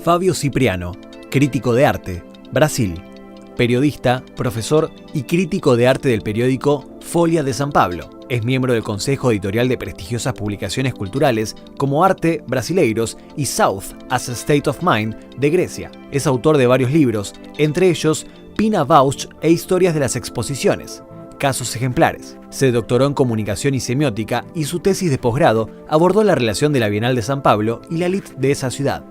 Fabio Cipriano, crítico de arte, Brasil. Periodista, profesor y crítico de arte del periódico Folha de San Pablo. Es miembro del consejo editorial de prestigiosas publicaciones culturales como Arte Brasileiros y South as a State of Mind de Grecia. Es autor de varios libros, entre ellos Pina Bausch e Historias de las Exposiciones. Casos ejemplares. Se doctoró en comunicación y semiótica y su tesis de posgrado abordó la relación de la Bienal de San Pablo y la élite de esa ciudad.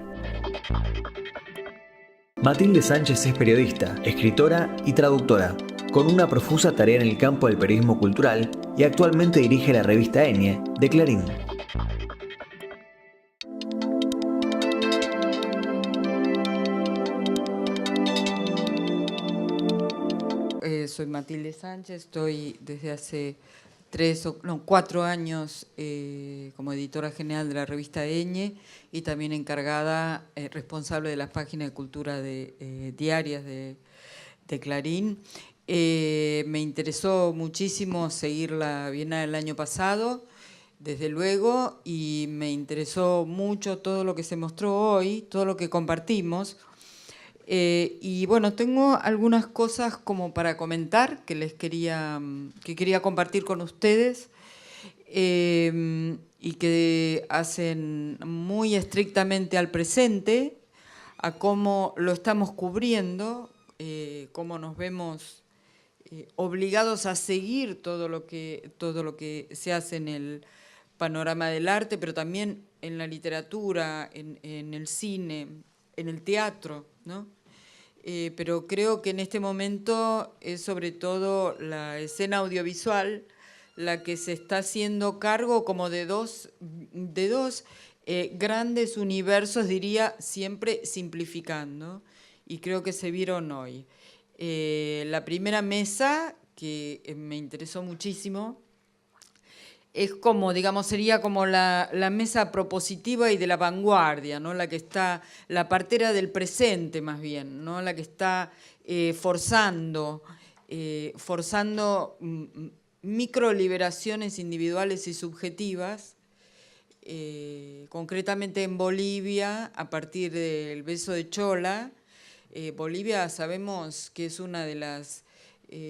Matilde Sánchez es periodista, escritora y traductora, con una profusa tarea en el campo del periodismo cultural y actualmente dirige la revista Enie de Clarín. Soy Matilde Sánchez, estoy desde hace 4 años como editora general de la revista Enie y también encargada, responsable de las páginas de cultura diarias de Clarín. Me interesó muchísimo seguir la Bienal el año pasado, desde luego, y me interesó mucho todo lo que se mostró hoy, todo lo que compartimos. Y bueno, tengo algunas cosas como para comentar que quería compartir con ustedes y que hacen muy estrictamente al presente, a cómo lo estamos cubriendo, cómo nos vemos obligados a seguir todo lo que se hace en el panorama del arte, pero también en la literatura, en el cine, en el teatro, ¿no? Pero creo que en este momento es sobre todo la escena audiovisual la que se está haciendo cargo como de dos grandes universos, diría, siempre simplificando, y creo que se vieron hoy. La primera mesa, que me interesó muchísimo, es como, digamos, sería como la mesa propositiva y de la vanguardia, ¿no? La que está, la partera del presente más bien, ¿no? La que está forzando microliberaciones individuales y subjetivas, concretamente en Bolivia, a partir del beso de Chola. Bolivia sabemos que es una de las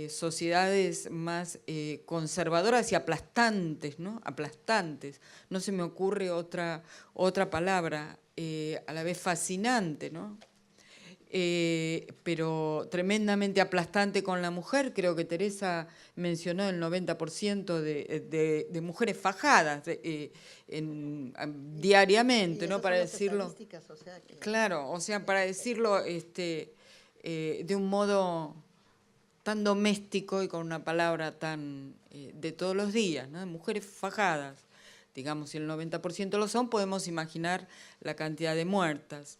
sociedades más conservadoras y aplastantes, ¿no? Aplastantes. No se me ocurre otra palabra, a la vez fascinante, ¿no? Pero tremendamente aplastante con la mujer. Creo que Teresa mencionó el 90% de mujeres fajadas diariamente, ¿no? Para decirlo. O sea que... Claro, o sea, para decirlo de un modo tan doméstico y con una palabra tan de todos los días, ¿no? Mujeres fajadas, digamos, si el 90% lo son, podemos imaginar la cantidad de muertas.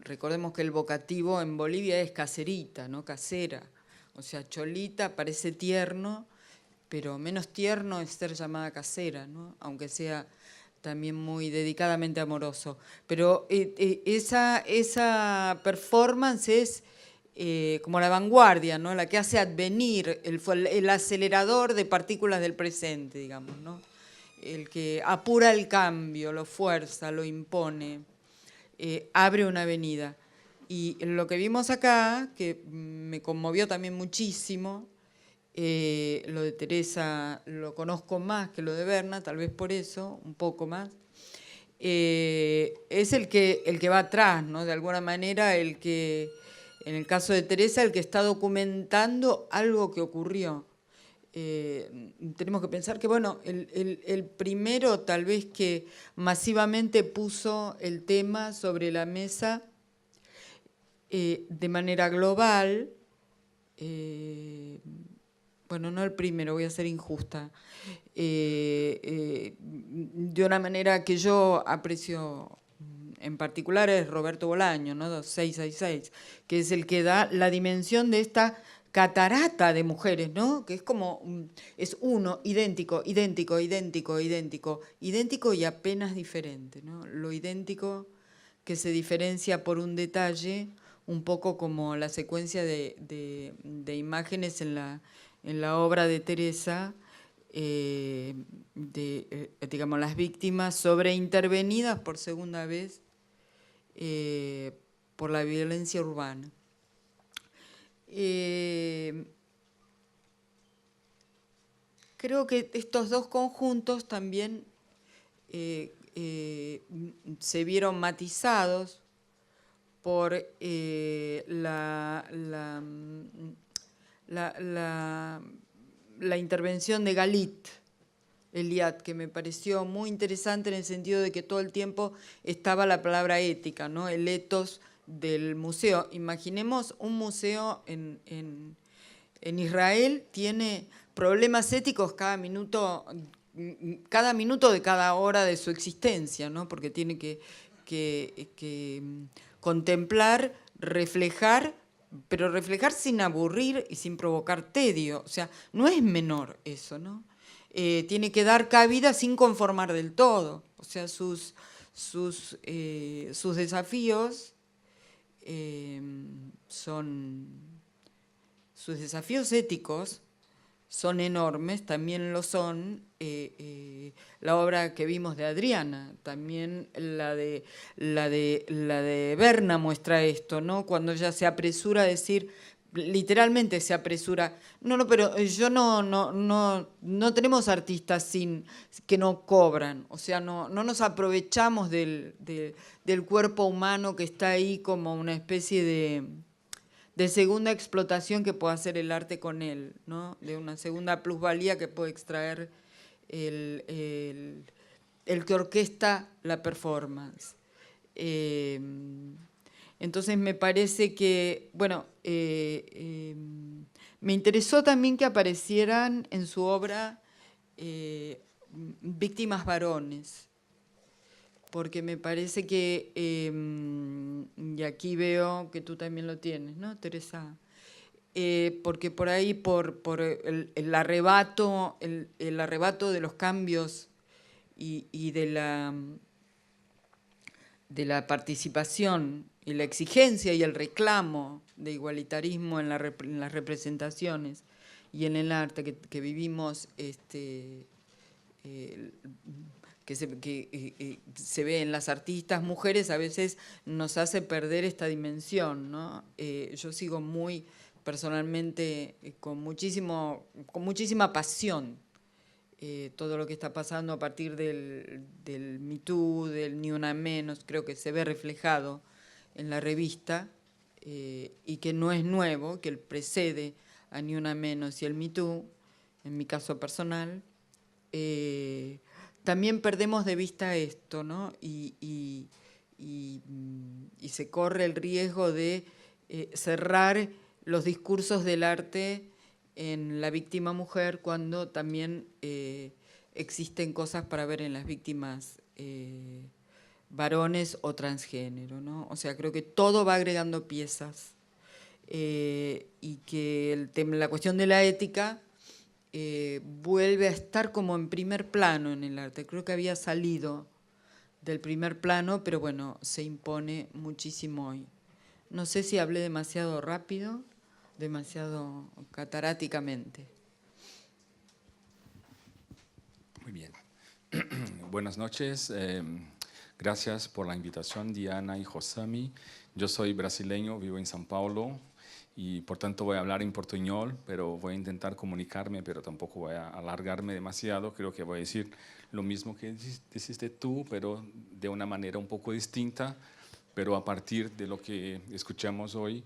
Recordemos que el vocativo en Bolivia es caserita, ¿no? Casera, o sea, cholita parece tierno, pero menos tierno es ser llamada casera, ¿no? Aunque sea también muy dedicadamente amoroso. Pero esa performance es como la vanguardia, ¿no? La que hace advenir, el acelerador de partículas del presente, digamos, ¿no? El que apura el cambio, lo fuerza, lo impone, abre una avenida. Y lo que vimos acá, que me conmovió también muchísimo, lo de Teresa lo conozco más que lo de Berna, tal vez por eso, un poco más, es el que va atrás, ¿no? De alguna manera, en el caso de Teresa, el que está documentando algo que ocurrió. Tenemos que pensar que, bueno, el primero tal vez que masivamente puso el tema sobre la mesa de manera global, bueno, no el primero, voy a ser injusta, de una manera que yo aprecio en particular es Roberto Bolaño, ¿no? 666, que es el que da la dimensión de esta catarata de mujeres, ¿no? Que es como, es uno, idéntico, idéntico, idéntico, idéntico, idéntico y apenas diferente, ¿no? Lo idéntico que se diferencia por un detalle, un poco como la secuencia de imágenes en la obra de Teresa, digamos, las víctimas sobreintervenidas por segunda vez por la violencia urbana. Creo que estos dos conjuntos también se vieron matizados por la intervención de Galit Eliat, que me pareció muy interesante en el sentido de que todo el tiempo estaba la palabra ética, ¿no? El ethos del museo. Imaginemos un museo en Israel, tiene problemas éticos cada minuto de cada hora de su existencia, ¿no? Porque tiene que contemplar, reflejar, pero reflejar sin aburrir y sin provocar tedio. O sea, no es menor eso, ¿no? Tiene que dar cabida sin conformar del todo. O sea, sus desafíos sus desafíos éticos son enormes, también lo son la obra que vimos de Adriana, también la de Berna muestra esto, ¿no? Cuando ella se apresura a decir, literalmente se apresura, pero yo no tenemos artistas que no cobran, o sea, no nos aprovechamos del cuerpo humano que está ahí como una especie de segunda explotación que puede hacer el arte con él, ¿no? De una segunda plusvalía que puede extraer el que orquesta la performance. Entonces me parece que, bueno, me interesó también que aparecieran en su obra víctimas varones, porque me parece que, y aquí veo que tú también lo tienes, ¿no, Teresa? Porque por ahí, por el arrebato, el arrebato de los cambios y de la participación y la exigencia y el reclamo de igualitarismo en las representaciones y en el arte que vivimos, que se ve en las artistas mujeres, a veces nos hace perder esta dimensión, ¿no? Yo sigo muy personalmente con muchísima pasión todo lo que está pasando a partir del Me Too, del Ni Una Menos. Creo que se ve reflejado en la revista y que no es nuevo, que precede a Ni Una Menos y el Me Too, en mi caso personal. También perdemos de vista esto, ¿no? Y se corre el riesgo de cerrar los discursos del arte en la víctima mujer cuando también existen cosas para ver en las víctimas varones o transgénero, ¿no? O sea, creo que todo va agregando piezas y que la cuestión de la ética vuelve a estar como en primer plano en el arte. Creo que había salido del primer plano, pero bueno, se impone muchísimo hoy. No sé si hablé demasiado rápido, demasiado cataráticamente. Muy bien. Buenas noches. Gracias por la invitación, Diana y Josami. Yo soy brasileño, vivo en São Paulo y por tanto voy a hablar en portuñol, pero voy a intentar comunicarme, pero tampoco voy a alargarme demasiado. Creo que voy a decir lo mismo que dijiste tú, pero de una manera un poco distinta, pero a partir de lo que escuchamos hoy.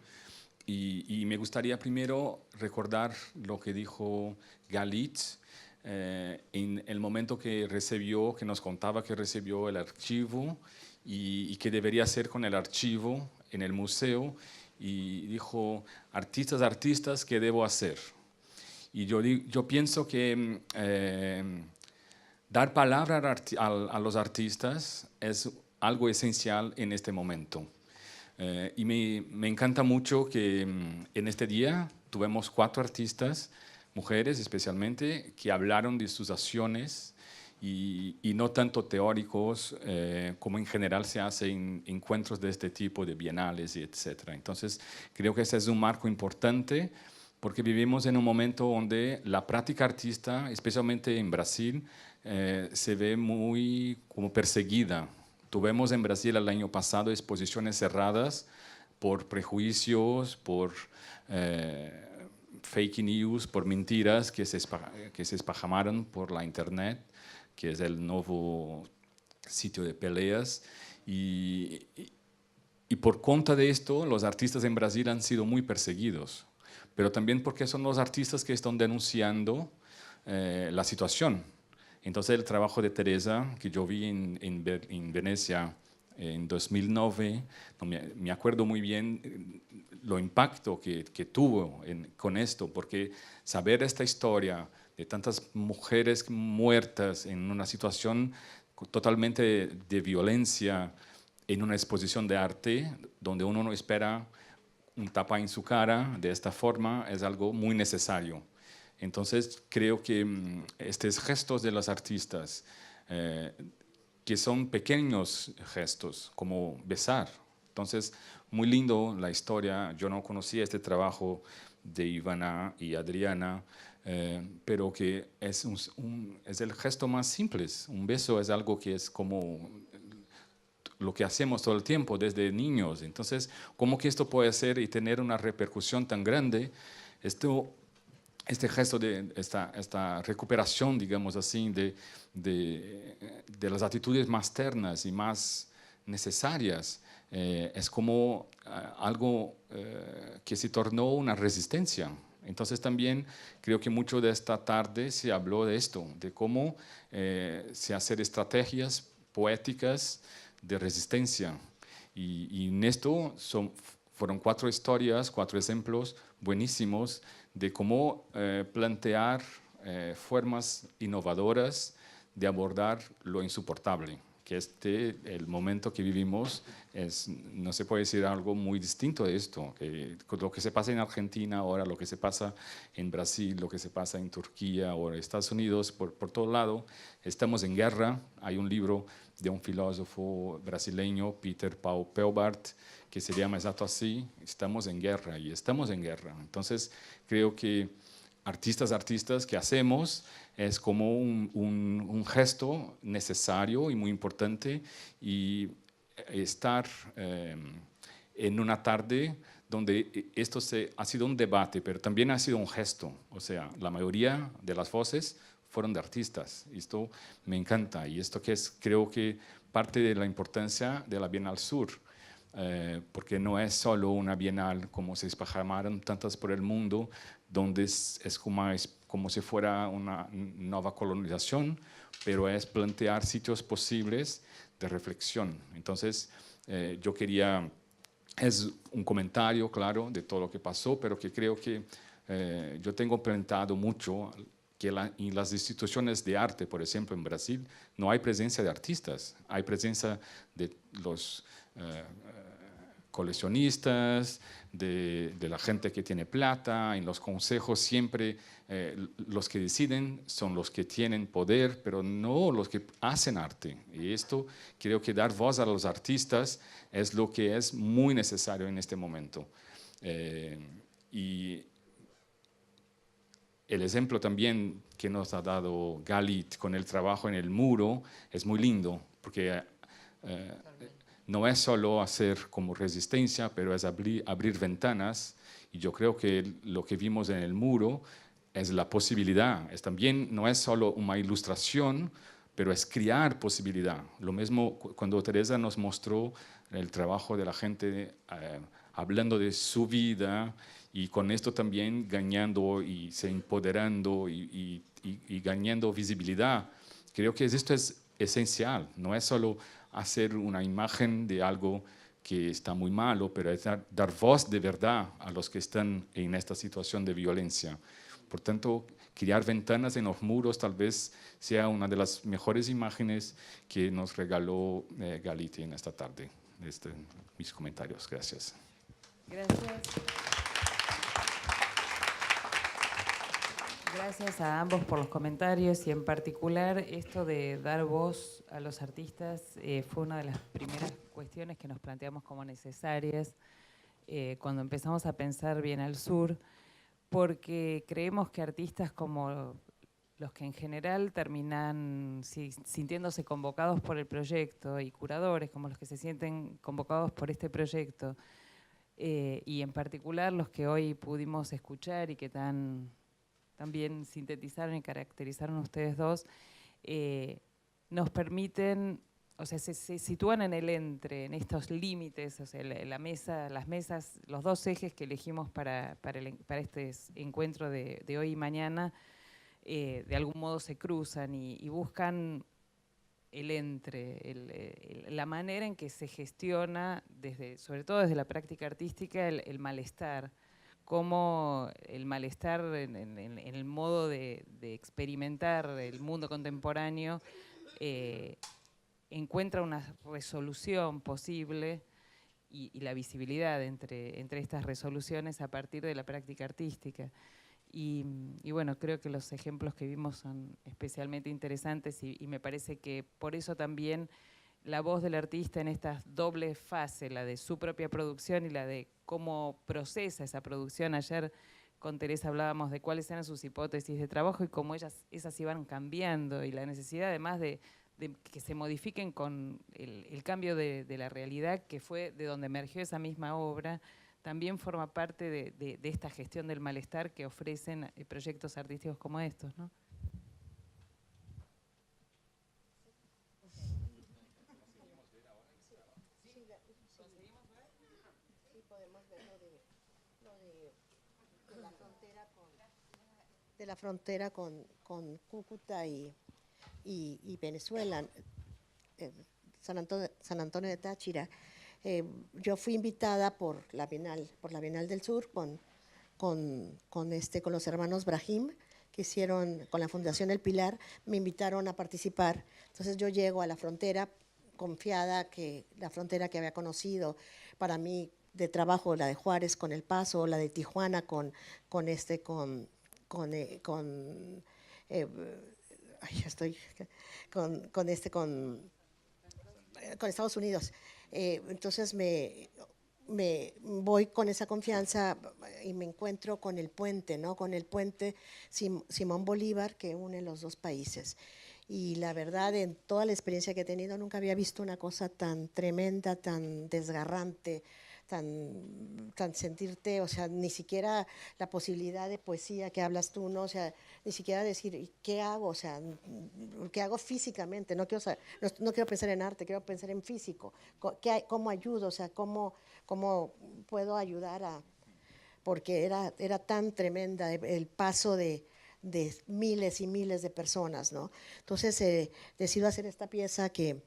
Y me gustaría primero recordar lo que dijo Galit en el momento que nos contaba que recibió el archivo y qué debería hacer con el archivo en el museo, y dijo, artistas, ¿qué debo hacer? Y yo pienso que dar palabra a los artistas es algo esencial en este momento. Y me encanta mucho que en este día tuvimos 4 artistas, mujeres especialmente, que hablaron de sus acciones y no tanto teóricos como en general se hace en encuentros de este tipo, de bienales y etc. Entonces creo que ese es un marco importante porque vivimos en un momento donde la práctica artista, especialmente en Brasil, se ve muy como perseguida. Tuvimos en Brasil el año pasado exposiciones cerradas por prejuicios, por fake news, por mentiras que se espajamaron por la internet, que es el nuevo sitio de peleas. Y por cuenta de esto, los artistas en Brasil han sido muy perseguidos, pero también porque son los artistas que están denunciando la situación. Entonces el trabajo de Teresa, que yo vi en Venecia en 2009, me acuerdo muy bien lo impacto que tuvo con esto, porque saber esta historia de tantas mujeres muertas en una situación totalmente de violencia, en una exposición de arte, donde uno no espera un tapa en su cara de esta forma, es algo muy necesario. Entonces creo que estos gestos de los artistas, que son pequeños gestos, como besar. Entonces, muy lindo la historia. Yo no conocía este trabajo de Ivana y Adriana, pero que es el gesto más simple. Un beso es algo que es como lo que hacemos todo el tiempo desde niños. Entonces, ¿cómo que esto puede ser y tener una repercusión tan grande? Este gesto de esta recuperación, digamos así, de las actitudes más ternas y más necesarias, es como algo que se tornó una resistencia. Entonces también creo que mucho de esta tarde se habló de esto, de cómo se hacer estrategias poéticas de resistencia. Y en esto fueron 4 historias, 4 ejemplos buenísimos de cómo plantear formas innovadoras de abordar lo insoportable, que el momento que vivimos no se puede decir algo muy distinto de esto, que lo que se pasa en Argentina ahora, lo que se pasa en Brasil, lo que se pasa en Turquía o en Estados Unidos, por todo lado, estamos en guerra. Hay un libro de un filósofo brasileño, Peter Paul Pelbart, que se llama exacto así, estamos en guerra y estamos en guerra. Entonces creo que artistas que hacemos es como un gesto necesario y muy importante, y estar en una tarde donde esto ha sido un debate, pero también ha sido un gesto. O sea, la mayoría de las voces fueron de artistas. Esto me encanta, y esto que creo que parte de la importancia de la Bienal Sur, porque no es solo una bienal como se espajamaron tantas por el mundo, donde es como si fuera una nueva colonización, pero es plantear sitios posibles de reflexión. Entonces, yo quería, es un comentario, claro, de todo lo que pasó, pero que creo que yo tengo planteado mucho que en las instituciones de arte, por ejemplo, en Brasil, no hay presencia de artistas, hay presencia de los coleccionistas, de la gente que tiene plata. En los consejos siempre los que deciden son los que tienen poder, pero no los que hacen arte. Y esto, creo que dar voz a los artistas es lo que es muy necesario en este momento. Y el ejemplo también que nos ha dado Galit con el trabajo en el muro es muy lindo, porque no es solo hacer como resistencia, pero es abrir ventanas. Y yo creo que lo que vimos en el muro es la posibilidad. También no es solo una ilustración, pero es crear posibilidad. Lo mismo cuando Teresa nos mostró el trabajo de la gente hablando de su vida, y con esto también ganando y se empoderando y ganando visibilidad. Creo que esto es esencial. No es solo hacer una imagen de algo que está muy malo, pero es dar voz de verdad a los que están en esta situación de violencia. Por tanto, crear ventanas en los muros tal vez sea una de las mejores imágenes que nos regaló Galiti en esta tarde. Mis comentarios. Gracias. Gracias. Gracias a ambos por los comentarios, y en particular esto de dar voz a los artistas fue una de las primeras cuestiones que nos planteamos como necesarias cuando empezamos a pensar Bienal Sur, porque creemos que artistas como los que en general terminan sintiéndose convocados por el proyecto y curadores como los que se sienten convocados por este proyecto, y en particular los que hoy pudimos escuchar y que también sintetizaron y caracterizaron ustedes dos, nos permiten, o sea, se sitúan en el en estos límites, o sea, las mesas, los dos ejes que elegimos para este encuentro de hoy y mañana, de algún modo se cruzan y buscan la manera en que se gestiona, sobre todo desde la práctica artística, el malestar, cómo el malestar en el modo de experimentar el mundo contemporáneo encuentra una resolución posible y la visibilidad entre estas resoluciones a partir de la práctica artística. Y bueno, creo que los ejemplos que vimos son especialmente interesantes y me parece que por eso también la voz del artista en esta doble fase, la de su propia producción y la de cómo procesa esa producción. Ayer con Teresa hablábamos de cuáles eran sus hipótesis de trabajo y cómo esas iban cambiando y la necesidad además de que se modifiquen con el cambio de la realidad que fue de donde emergió esa misma obra, también forma parte de esta gestión del malestar que ofrecen proyectos artísticos como estos, ¿no? De la frontera con Cúcuta y Venezuela, San Antonio de Táchira. Yo fui invitada por la Bienal del Sur con los hermanos Brahim, que hicieron con la Fundación El Pilar, me invitaron a participar. Entonces yo llego a la frontera confiada, que la frontera que había conocido para mí de trabajo, la de Juárez con El Paso, la de Tijuana con Estados Unidos. Entonces me voy con esa confianza y me encuentro con el puente, ¿no? Con el puente Simón Bolívar que une los dos países. Y la verdad, en toda la experiencia que he tenido, nunca había visto una cosa tan tremenda, tan desgarrante, tan sentirte, o sea, ni siquiera la posibilidad de poesía que hablas tú, ¿no? O sea, ni siquiera decir, ¿qué hago? O sea, ¿qué hago físicamente? No quiero pensar en arte, quiero pensar en físico. ¿Cómo ayudo? O sea, ¿cómo puedo ayudar porque era tan tremenda el paso de miles y miles de personas, ¿no? Entonces decido hacer esta pieza que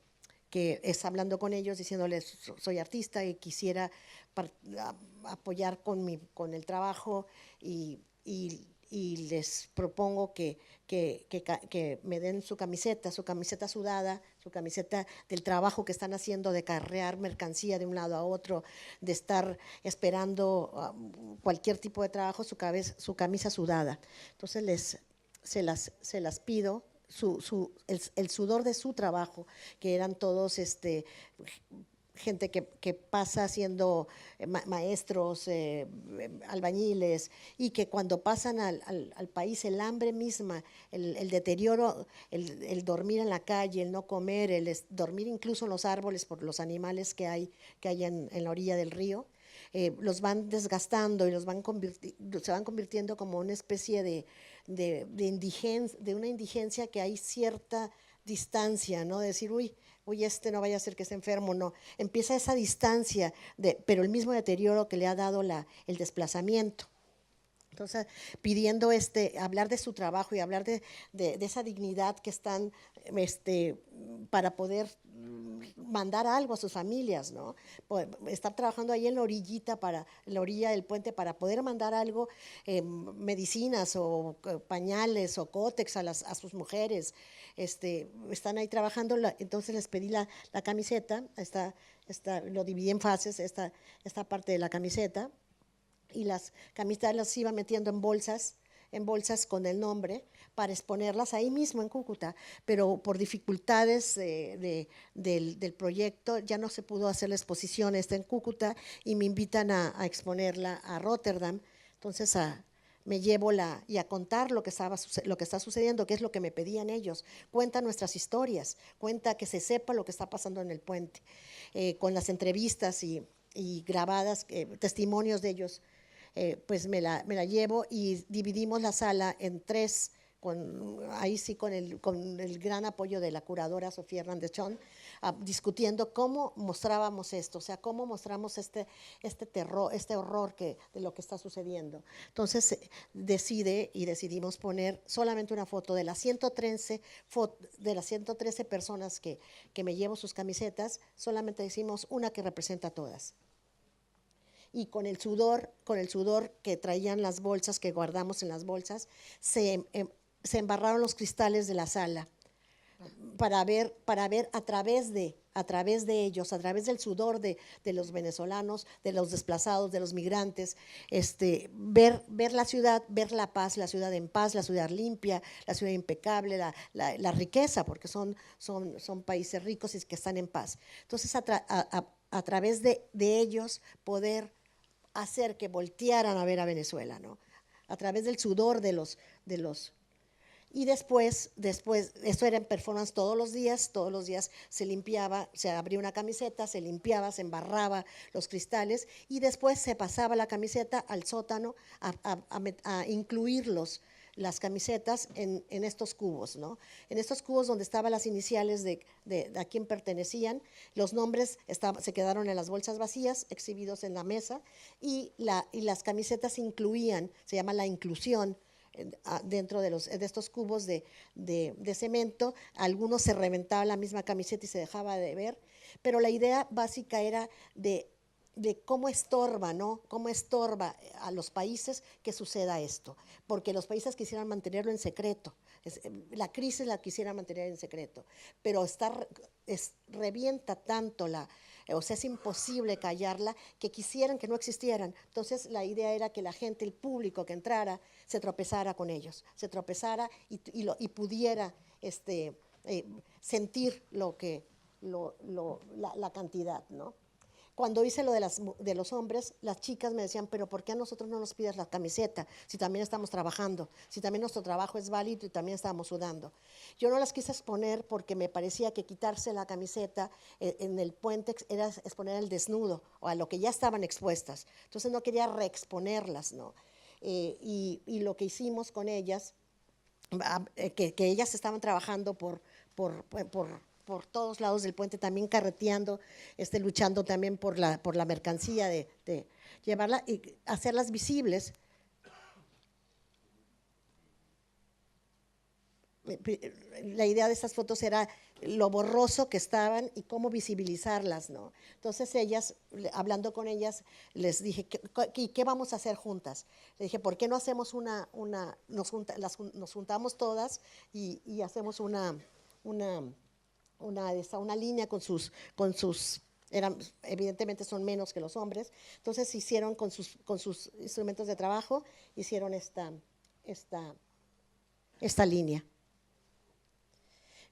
es hablando con ellos, diciéndoles, soy artista y quisiera apoyar con el trabajo y les propongo que me den su camiseta sudada, su camiseta del trabajo que están haciendo de carrear mercancía de un lado a otro, de estar esperando cualquier tipo de trabajo, su camisa sudada. Entonces se las pido, el sudor de su trabajo, que eran todos gente que pasa siendo maestros, albañiles, y que cuando pasan al país, el hambre misma, el deterioro, el dormir en la calle, el no comer, el dormir incluso en los árboles por los animales que hay en la orilla del río, los van desgastando y se van convirtiendo como una especie de una indigencia, que hay cierta distancia, ¿no? De decir, uy, no vaya a ser que esté enfermo, no. Empieza esa distancia, pero el mismo deterioro que le ha dado el desplazamiento. Entonces, pidiendo hablar de su trabajo y hablar de esa dignidad que están para poder mandar algo a sus familias, ¿no? Estar trabajando ahí en la orilla del puente para poder mandar algo, medicinas o pañales o cótex a sus mujeres. Están ahí trabajando, entonces les pedí la camiseta, lo dividí en fases, esta parte de la camiseta, y las camisetas las iba metiendo en bolsas con el nombre, para exponerlas ahí mismo en Cúcuta, pero por dificultades del proyecto ya no se pudo hacer la exposición en Cúcuta, y me invitan a exponerla a Rotterdam. Entonces me llevo y a contar lo que está sucediendo, qué es lo que me pedían ellos. Cuenta nuestras historias, cuenta que se sepa lo que está pasando en el puente, con las entrevistas y grabadas, testimonios de ellos, pues me la llevo y dividimos la sala en 3, ahí sí con el gran apoyo de la curadora Sofía Hernández Chón, discutiendo cómo mostrábamos esto, o sea, cómo mostramos este terror, este horror de lo que está sucediendo. Entonces decidimos poner solamente una foto de las 113 personas que me llevo sus camisetas, solamente decimos una que representa a todas. Y con el sudor que traían las bolsas, que guardamos en las bolsas, se embarraron los cristales de la sala para ver a través de ellos, a través del sudor de los venezolanos, de los desplazados, de los migrantes, ver la ciudad, ver la paz, la ciudad en paz, la ciudad limpia, la ciudad impecable, la riqueza, porque son países ricos y que están en paz. Entonces, a través de ellos poder hacer que voltearan a ver a Venezuela, ¿no? A través del sudor de los y después, esto era en performance todos los días se limpiaba, se abría una camiseta, se limpiaba, se embarraba los cristales y después se pasaba la camiseta al sótano a incluir las camisetas en estos cubos, ¿no? En estos cubos donde estaban las iniciales de a quién pertenecían, los nombres se quedaron en las bolsas vacías, exhibidos en la mesa, y las camisetas incluían, se llama la inclusión, dentro de estos cubos de cemento. Algunos se reventaba la misma camiseta y se dejaba de ver, pero la idea básica era de cómo estorba, ¿no? Cómo estorba a los países que suceda esto, porque los países quisieran mantenerlo en secreto, la crisis la quisieran mantener en secreto, pero revienta tanto o sea, es imposible callarla, que quisieran que no existieran. Entonces la idea era que la gente, el público que entrara, se tropezara con ellos, se tropezara y pudiera sentir la cantidad, ¿no? Cuando hice lo de los hombres, las chicas me decían, pero ¿por qué a nosotros no nos pides la camiseta? Si también estamos trabajando, si también nuestro trabajo es válido y también estábamos sudando. Yo no las quise exponer porque me parecía que quitarse la camiseta en el puente era exponer el desnudo o a lo que ya estaban expuestas. Entonces no quería reexponerlas, ¿no? Y lo que hicimos con ellas, que ellas estaban trabajando por todos lados del puente, también carreteando, luchando también por la mercancía, de llevarla y hacerlas visibles. La idea de estas fotos era lo borroso que estaban y cómo visibilizarlas, ¿no? Entonces ellas, hablando con ellas, les dije, ¿qué vamos a hacer juntas? Le dije, ¿por qué no hacemos nos juntamos todas y hacemos una línea con sus evidentemente son menos que los hombres, entonces hicieron con sus instrumentos de trabajo, hicieron esta línea.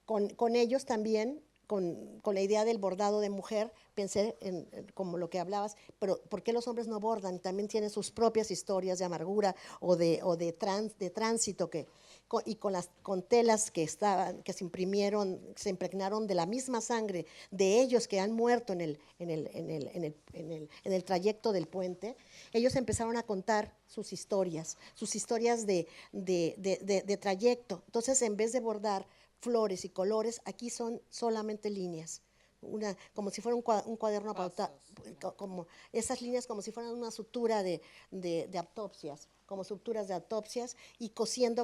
Con ellos también, con la idea del bordado de mujer, pensé en como lo que hablabas, pero ¿por qué los hombres no bordan? También tienen sus propias historias de amargura o de tránsito con telas que se impregnaron de la misma sangre de ellos que han muerto en el trayecto del puente. Ellos empezaron a contar sus historias de trayecto. Entonces, en vez de bordar flores y colores, aquí son solamente líneas, como si fuera un cuaderno pautado, como esas líneas como si fueran una sutura de autopsias, como suturas de autopsias, y cosiendo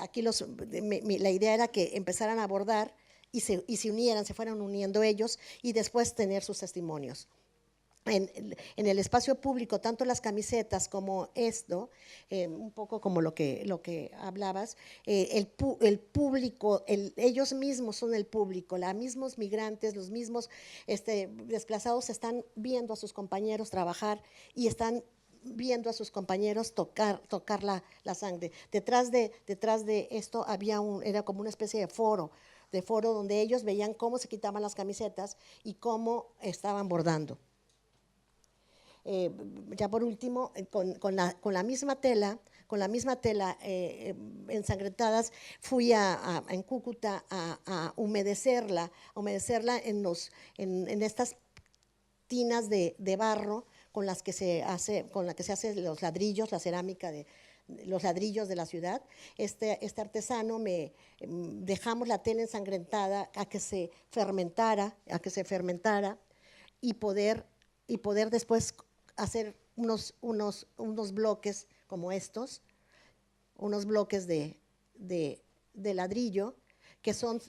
aquí la idea era que empezaran a bordar y se unieran, se fueran uniendo ellos y después tener sus testimonios. En el espacio público, tanto las camisetas como esto, un poco como lo que hablabas, el público, ellos mismos son el público, los mismos migrantes, los mismos desplazados están viendo a sus compañeros trabajar y están viendo a sus compañeros tocar la sangre. Detrás de esto era como una especie de foro donde ellos veían cómo se quitaban las camisetas y cómo estaban bordando. Ya por último, con la misma tela, ensangrentadas, fui en Cúcuta a humedecerla en estas tinas de barro con la que se hacen los ladrillos, la cerámica los ladrillos de la ciudad. Este artesano dejamos la tela ensangrentada a que se fermentara y poder después hacer unos bloques como estos, unos bloques de ladrillo que son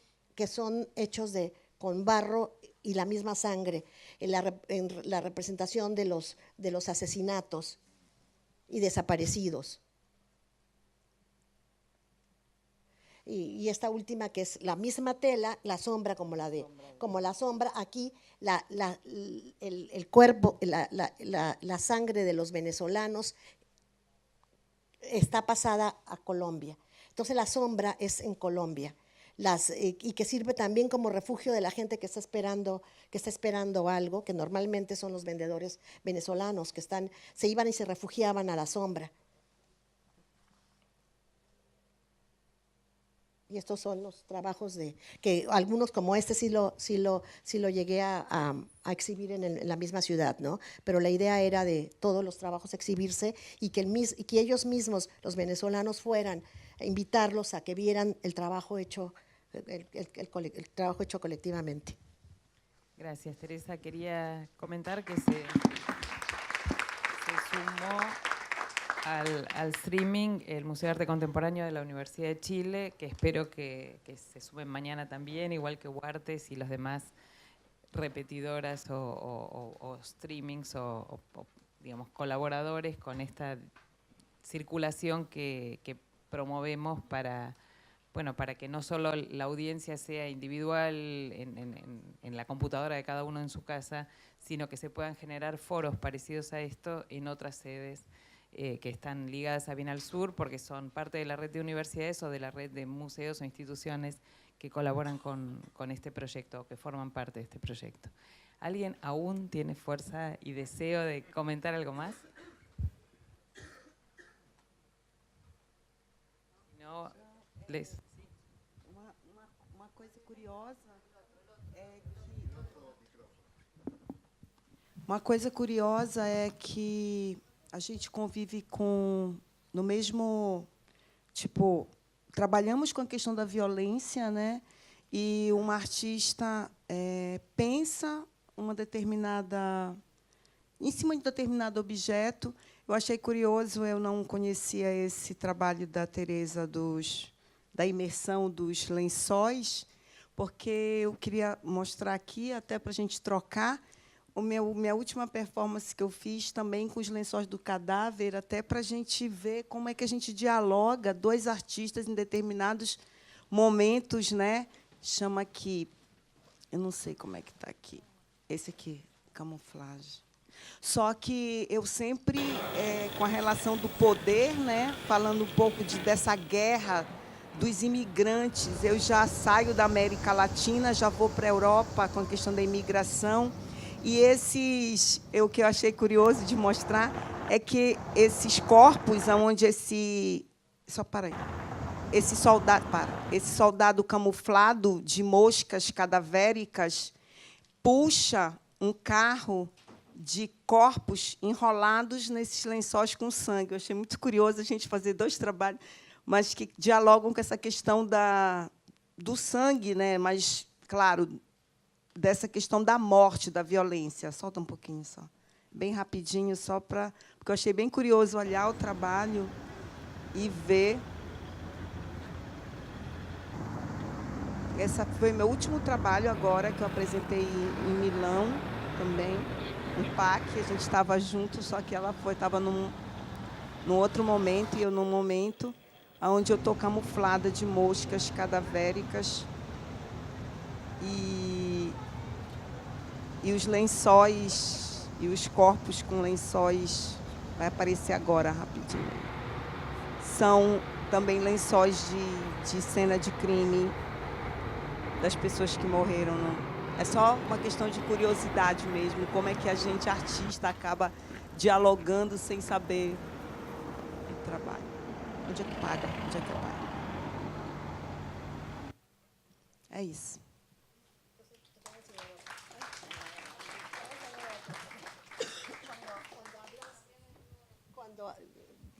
hechos con barro y la misma sangre, en la representación de los asesinatos y desaparecidos. Y esta última, que es la misma tela, la sombra como la sombra, aquí el cuerpo, la sangre de los venezolanos está pasada a Colombia. Entonces la sombra es en Colombia, y que sirve también como refugio de la gente que está esperando algo, que normalmente son los vendedores venezolanos que se iban y se refugiaban a la sombra. Y estos son los trabajos que algunos como este sí lo llegué a exhibir en la misma ciudad, ¿no? Pero la idea era de todos los trabajos exhibirse y que ellos mismos, los venezolanos, fueran a invitarlos a que vieran el trabajo hecho, el trabajo hecho colectivamente. Gracias, Teresa. Quería comentar que se sumó al streaming el Museo de Arte Contemporáneo de la Universidad de Chile, que espero que se sumen mañana también, igual que Huartes y las demás repetidoras o streamings o digamos, colaboradores con esta circulación que promovemos para que no solo la audiencia sea individual en la computadora de cada uno en su casa, sino que se puedan generar foros parecidos a esto en otras sedes que están ligadas a Bienal Sur, porque son parte de la red de universidades o de la red de museos o instituciones que colaboran con este proyecto, que forman parte de este proyecto. ¿Alguien aún tiene fuerza y deseo de comentar algo más? Si no, Uma coisa curiosa é que a gente convive no mesmo, tipo, trabalhamos com a questão da violência, né? E uma artista pensa em cima de determinado objeto. Eu achei curioso, eu não conhecia esse trabalho da Teresa da imersão dos lençóis, porque eu queria mostrar aqui, até para a gente trocar, minha última performance que eu fiz também com os lençóis do cadáver, até para a gente ver como é que a gente dialoga dois artistas em determinados momentos, né? Chama aqui, eu não sei como é que está aqui, esse aqui, camuflagem. Só que eu sempre, com a relação do poder, né? Falando um pouco dessa guerra dos imigrantes, eu já saio da América Latina, já vou para a Europa com a questão da imigração. E o que eu achei curioso de mostrar é que esses corpos, onde esse soldado camuflado de moscas cadavéricas puxa um carro de corpos enrolados nesses lençóis com sangue. Eu achei muito curioso a gente fazer dois trabalhos, mas que dialogam com essa questão do sangue, né? Mas, claro, dessa questão da morte, da violência. Solta um pouquinho só. Bem rapidinho, porque eu achei bem curioso olhar o trabalho e ver. Esse foi meu último trabalho agora, que eu apresentei em Milão também, no PAC. A gente estava junto, só que ela estava num outro momento, e eu num momento onde eu estou camuflada de moscas cadavéricas. E os lençóis, e os corpos com lençóis, vai aparecer agora, rapidinho. São também lençóis de cena de crime das pessoas que morreram. É só uma questão de curiosidade mesmo, como é que a gente, artista, acaba dialogando sem saber o trabalho. Onde é que paga? Onde é que paga? É isso.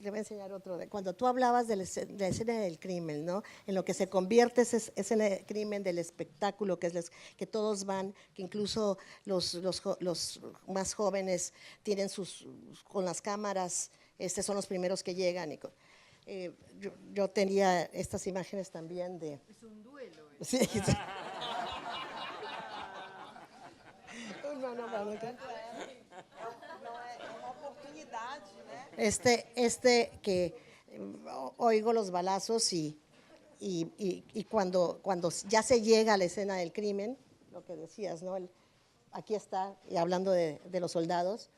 Le voy a enseñar otro. Cuando tú hablabas de la escena del crimen, ¿no? En lo que se convierte esa escena del crimen, del espectáculo, que todos van, que incluso los más jóvenes tienen con las cámaras, son los primeros que llegan. Yo tenía estas imágenes también de… Es un duelo. Sí. No, que oigo los balazos y cuando ya se llega a la escena del crimen, lo que decías, ¿no? Aquí está, y hablando de los soldados,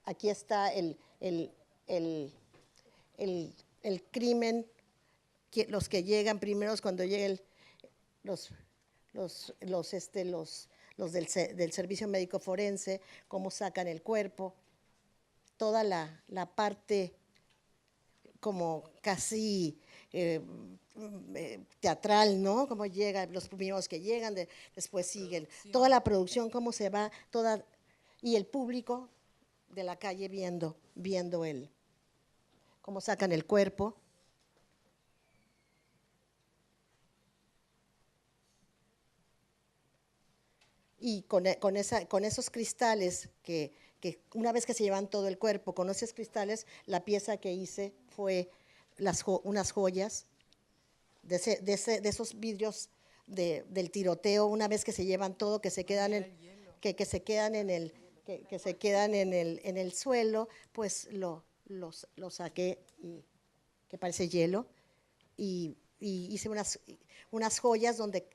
aquí está el crimen, los que llegan primeros cuando llegan los del servicio médico forense, cómo sacan el cuerpo, toda la parte como casi teatral, ¿no? Cómo llegan los primeros que llegan, después siguen, toda la producción, cómo se va, y el público de la calle viendo cómo sacan el cuerpo. Y con esos cristales que una vez que se llevan todo el cuerpo, con esos cristales, la pieza que hice fue unas joyas de esos vidrios del tiroteo, una vez que se llevan todo, que se quedan en el suelo, pues lo saqué, que parece hielo, y hice unas joyas donde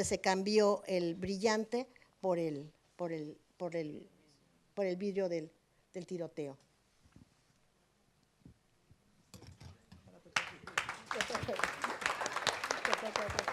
se cambió el brillante por el vidrio del tiroteo.